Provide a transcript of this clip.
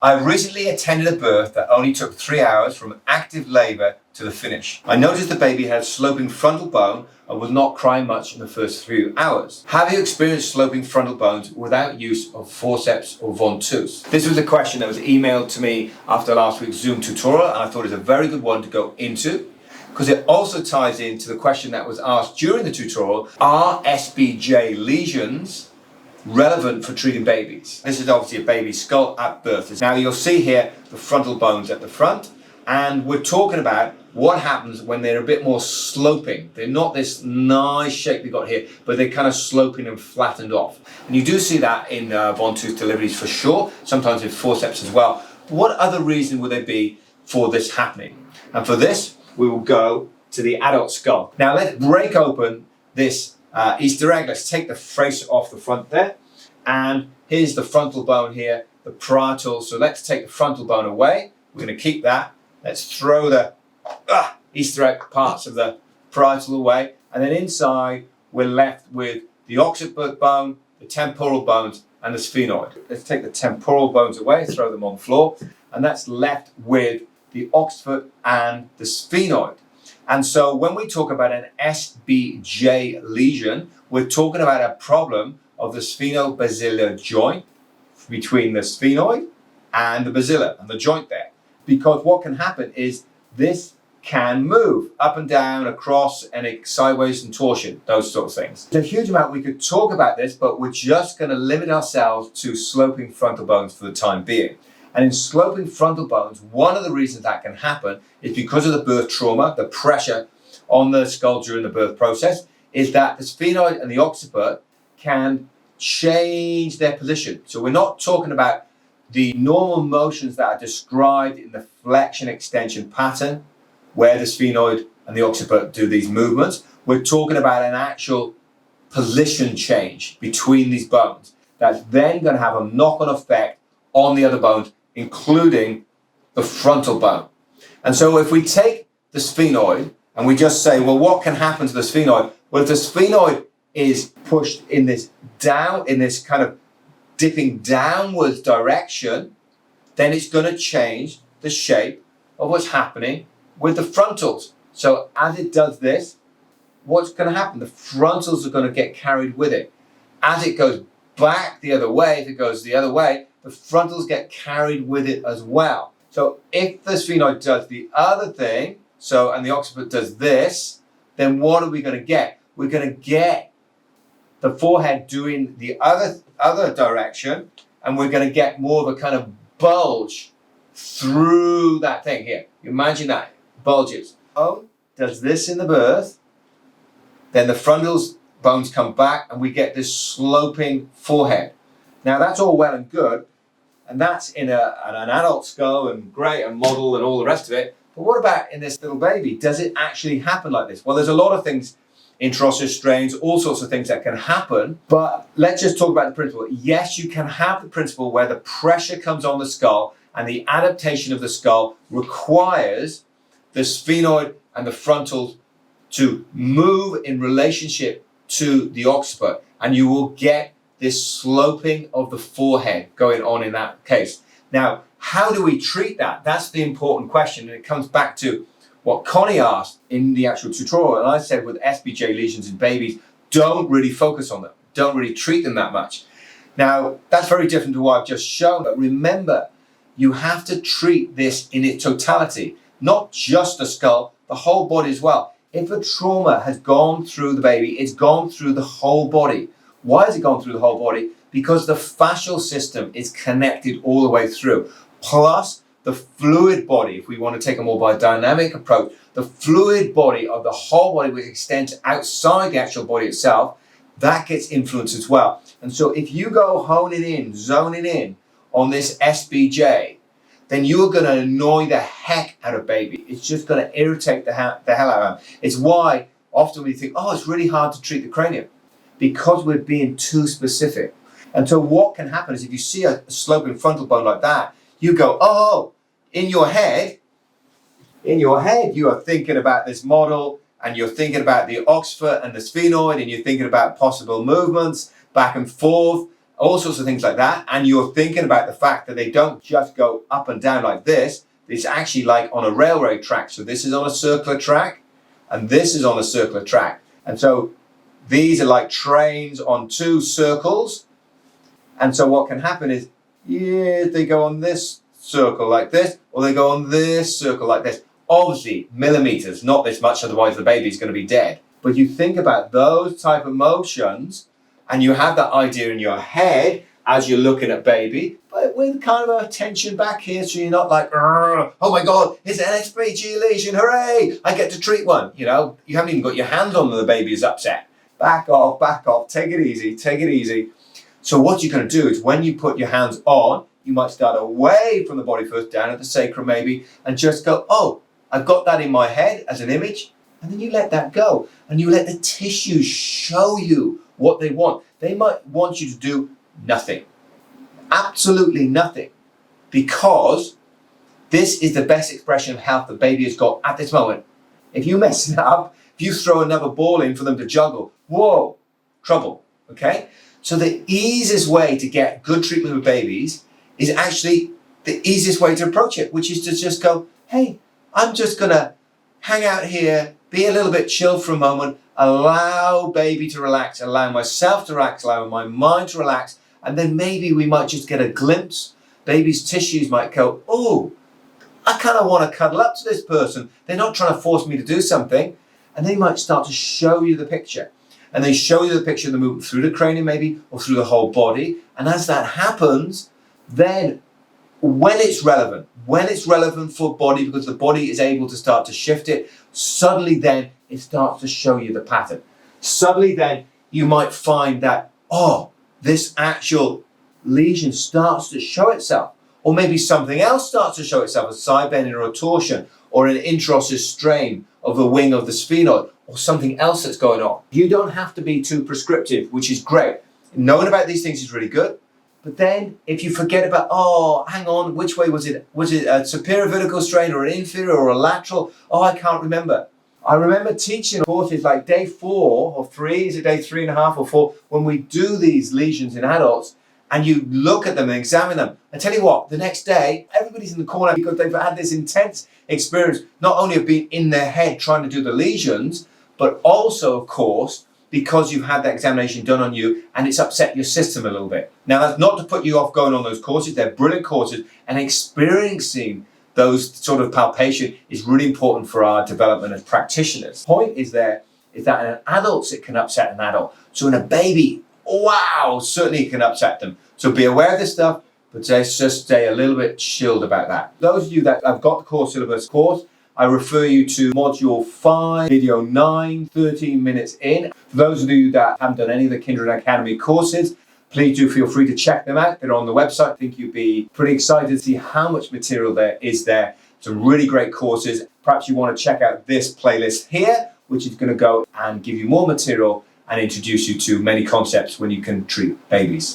I recently attended a birth that only took 3 hours from active labour to the finish. I noticed the baby had sloping frontal bone and was not crying much in the first few hours. Have you experienced sloping frontal bones without use of forceps or Frontals? This was a question that was emailed to me after last week's Zoom tutorial, and I thought it was a very good one to go into, because it also ties into the question that was asked during the tutorial: are SBJ lesions relevant for treating babies? This is obviously a baby's skull at birth. Now you'll see here the frontal bones at the front, and we're talking about what happens when they're a bit more sloping. They're not this nice shape we've got here, but they're kind of sloping and flattened off. And you do see that in Von-tooth deliveries for sure, sometimes in forceps as well. What other reason would there be for this happening? And for this, we will go to the adult skull. Now let's break open this Easter egg. Let's take the face off the front there, and here's the frontal bone here, the parietal. So let's take the frontal bone away. We're going to keep that. Let's throw the Easter egg parts of the parietal away, and then inside we're left with the occiput bone, the temporal bones, and the sphenoid. Let's take the temporal bones away, throw them on the floor, and that's left with the occiput and the sphenoid. And so when we talk about an SBJ lesion, we're talking about a problem of the sphenobasilar joint between the sphenoid and the basilar and the joint there. Because what can happen is this can move up and down, across, and sideways and torsion, those sort of things. There's a huge amount we could talk about this, but we're just going to limit ourselves to sloping frontal bones for the time being. And in sloping frontal bones, one of the reasons that can happen is because of the birth trauma, the pressure on the skull during the birth process, is that the sphenoid and the occiput can change their position. So we're not talking about the normal motions that are described in the flexion extension pattern, where the sphenoid and the occiput do these movements. We're talking about an actual position change between these bones that's then going to have a knock-on effect on the other bones, including the frontal bone. And so if we take the sphenoid and we just say, well, what can happen to the sphenoid? Well, if the sphenoid is pushed in this down, in this kind of dipping downwards direction, then it's going to change the shape of what's happening with the frontals. So as it does this, what's going to happen? The frontals are going to get carried with it. As it goes back the other way, if it goes the other way, the frontals get carried with it as well. So if the sphenoid does the other thing, and the occiput does this, then what are we going to get? We're going to get the forehead doing the other direction, and we're going to get more of a kind of bulge through that thing here. Imagine that, bulges. Does this in the birth, then the frontals bones come back and we get this sloping forehead. Now that's all well and good, and that's in an adult skull and great, and model and all the rest of it. But what about in this little baby? Does it actually happen like this? Well, there's a lot of things, intraosseous strains, all sorts of things that can happen, but let's just talk about the principle. Yes, you can have the principle where the pressure comes on the skull and the adaptation of the skull requires the sphenoid and the frontals to move in relationship to the occiput, and you will get this sloping of the forehead going on in that case. Now, how do we treat that? That's the important question, and it comes back to what Connie asked in the actual tutorial. And I said with SBJ lesions in babies, don't really focus on them. Don't really treat them that much. Now, that's very different to what I've just shown. But remember, you have to treat this in its totality, not just the skull, the whole body as well. If a trauma has gone through the baby, it's gone through the whole body. Why has it gone through the whole body? Because the fascial system is connected all the way through. Plus the fluid body, if we want to take a more biodynamic approach, the fluid body of the whole body, which extends outside the actual body itself, that gets influenced as well. And so if you go honing in, zoning in on this SBJ, then you're going to annoy the heck out of baby. It's just going to irritate the hell out of them. It's why often we think, oh, it's really hard to treat the cranium, because we're being too specific. And so what can happen is if you see a sloping frontal bone like that, you go, oh, in your head, you are thinking about this model, and you're thinking about the occiput and the sphenoid, and you're thinking about possible movements back and forth all sorts of things like that. And you're thinking about the fact that they don't just go up and down like this. It's actually like on a railroad track. So this is on a circular track and this is on a circular track. And so these are like trains on two circles. And so what can happen is, yeah, they go on this circle like this, or they go on this circle like this. Obviously, millimeters, not this much, otherwise the baby's going to be dead. But you think about those type of motions, and you have that idea in your head as you're looking at baby, but with kind of a tension back here, so you're not like, oh my God, it's an SPG lesion, hooray, I get to treat one. You know, you haven't even got your hand on and the baby is upset. Back off, take it easy, take it easy. So what you're going to do is when you put your hands on, you might start away from the body first, down at the sacrum maybe, and just go, oh, I've got that in my head as an image, and then you let that go, and you let the tissues show you what they want. They might want you to do nothing, absolutely nothing, because this is the best expression of health the baby has got at this moment. If you mess it up, if you throw another ball in for them to juggle, whoa, trouble, okay? So the easiest way to get good treatment with babies is actually the easiest way to approach it, which is to just go, hey, I'm just gonna hang out here, be a little bit chilled for a moment, allow baby to relax, allow myself to relax, allow my mind to relax, and then maybe we might just get a glimpse. Baby's tissues might go, oh, I kind of want to cuddle up to this person. They're not trying to force me to do something. And they might start to show you the picture. And they show you the picture of the movement through the cranium maybe, or through the whole body. And as that happens, then when it's relevant for body, because the body is able to start to shift it, suddenly then it starts to show you the pattern. Suddenly then you might find that, oh, this actual lesion starts to show itself. Or maybe something else starts to show itself, a side bending or a torsion, or an interosseous strain of the wing of the sphenoid, or something else that's going on. You don't have to be too prescriptive, which is great. Knowing about these things is really good. But then if you forget about, oh, hang on, which way was it? Was it a superior vertical strain or an inferior or a lateral? Oh, I can't remember. I remember teaching courses like day 4 or 3, is it day 3.5 or 4, when we do these lesions in adults, and you look at them and examine them. I tell you what, the next day, everybody's in the corner because they've had this intense experience, not only of being in their head trying to do the lesions, but also, of course, because you've had that examination done on you and it's upset your system a little bit. Now, that's not to put you off going on those courses. They're brilliant courses, and experiencing those sort of palpation is really important for our development as practitioners. The point is that in adults, it can upset an adult. So in a baby, wow, certainly it can upset them. So be aware of this stuff, but just stay a little bit chilled about that. Those of you that have got the core syllabus course, I refer you to module 5, video 9, 13 minutes in. For those of you that haven't done any of the Kindred Academy courses, please do feel free to check them out. They're on the website. I think you'd be pretty excited to see how much material there is there. Some really great courses. Perhaps you want to check out this playlist here, which is going to go and give you more material and introduce you to many concepts when you can treat babies.